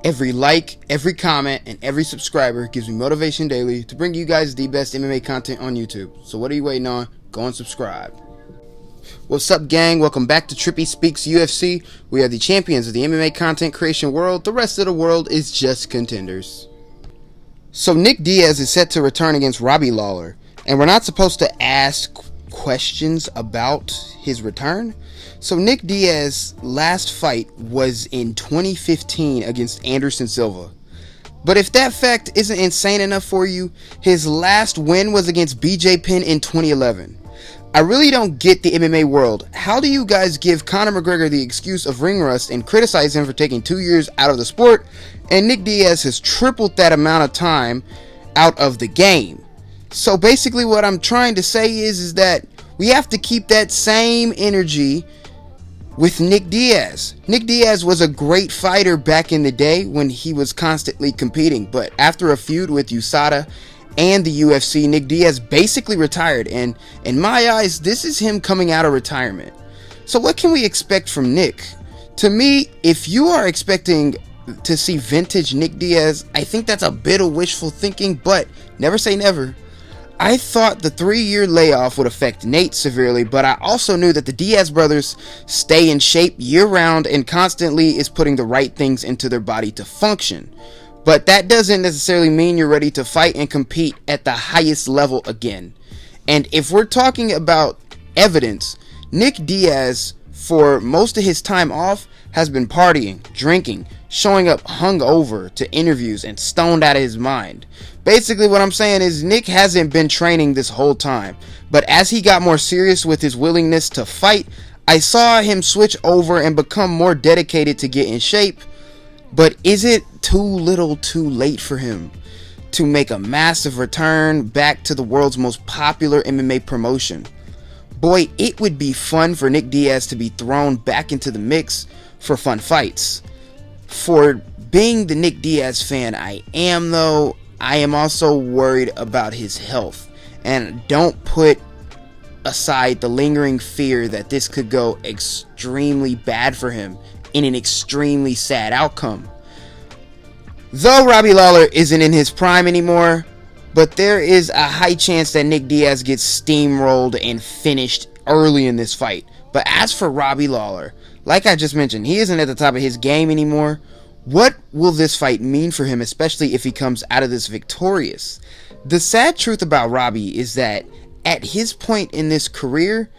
Every like, every comment, and every subscriber gives me motivation daily to bring you guys the best MMA content on YouTube. So what are you waiting on? Go and subscribe. What's up, gang? Welcome back to Trippy Speaks UFC. We are the champions of the MMA content creation world. The rest of the world is just contenders. So Nick Diaz is set to return against Robbie Lawler, and we're not supposed to ask questions about his return. So Nick Diaz's last fight was in 2015 against Anderson Silva. But if that fact isn't insane enough for you, his last win was against BJ Penn in 2011. I really don't get the MMA world. How do you guys give Conor McGregor the excuse of ring rust and criticize him for taking 2 years out of the sport, and Nick Diaz has tripled that amount of time out of the game? So basically what I'm trying to say is that we have to keep that same energy with Nick Diaz. Nick Diaz was a great fighter back in the day when he was constantly competing, but after a feud with USADA and the UFC, Nick Diaz basically retired, and in my eyes, this is him coming out of retirement. So what can we expect from Nick? To me, if you are expecting to see vintage Nick Diaz, I think that's a bit of wishful thinking, but never say never. I thought the 3-year layoff would affect Nate severely, but I also knew that the Diaz brothers stay in shape year-round and constantly is putting the right things into their body to function. But that doesn't necessarily mean you're ready to fight and compete at the highest level again. And if we're talking about evidence, Nick Diaz, for most of his time off, has been partying, drinking, showing up hungover to interviews and stoned out of his mind. Basically what I'm saying is Nick hasn't been training this whole time, but as he got more serious with his willingness to fight, I saw him switch over and become more dedicated to get in shape. But is it too little too late for him to make a massive return back to the world's most popular MMA promotion? Boy, it would be fun for Nick Diaz to be thrown back into the mix for fun fights. For being the Nick Diaz fan I am, though, I am also worried about his health, and don't put aside the lingering fear that this could go extremely bad for him in an extremely sad outcome. Though Robbie Lawler isn't in his prime anymore, but there is a high chance that Nick Diaz gets steamrolled and finished early in this fight. But as for Robbie Lawler, like I just mentioned, he isn't at the top of his game anymore. What will this fight mean for him, especially if he comes out of this victorious? The sad truth about Robbie is that at his point in this career,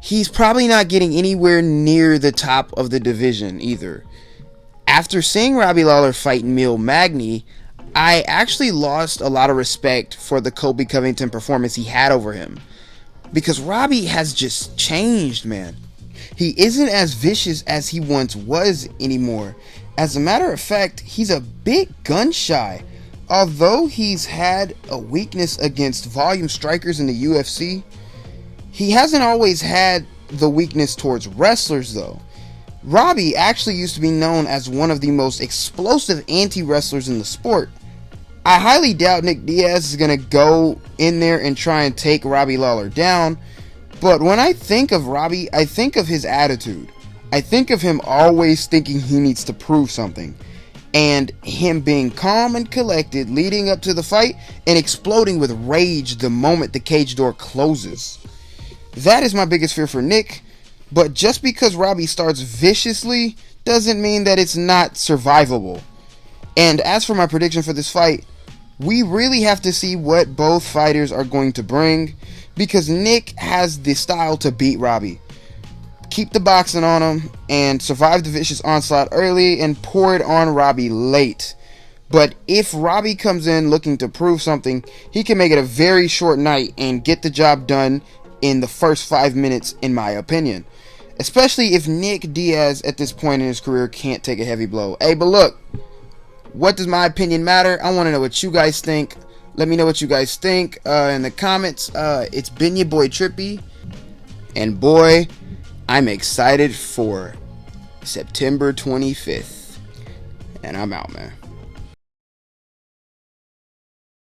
he's probably not getting anywhere near the top of the division either. After seeing Robbie Lawler fight Neil Magny, I actually lost a lot of respect for the Colby Covington performance he had over him. Because Robbie has just changed, man. He isn't as vicious as he once was anymore. As a matter of fact, he's a bit gun shy. Although he's had a weakness against volume strikers in the UFC, he hasn't always had the weakness towards wrestlers though. Robbie actually used to be known as one of the most explosive anti-wrestlers in the sport. I highly doubt Nick Diaz is going to go in there and try and take Robbie Lawler down, but when I think of Robbie, I think of his attitude. I think of him always thinking he needs to prove something, and him being calm and collected leading up to the fight and exploding with rage the moment the cage door closes. That is my biggest fear for Nick, but just because Robbie starts viciously doesn't mean that it's not survivable. And as for my prediction for this fight, we really have to see what both fighters are going to bring, because Nick has the style to beat Robbie. Keep the boxing on him and survive the vicious onslaught early and pour it on Robbie late. But if Robbie comes in looking to prove something, he can make it a very short night and get the job done in the first 5 minutes, in my opinion. Especially if Nick Diaz at this point in his career can't take a heavy blow. Hey, but look, what does my opinion matter? I want to know what you guys think. Let me know what you guys think in the comments. It's been your boy Trippy, and boy, I'm excited for September 25th, and I'm out, man.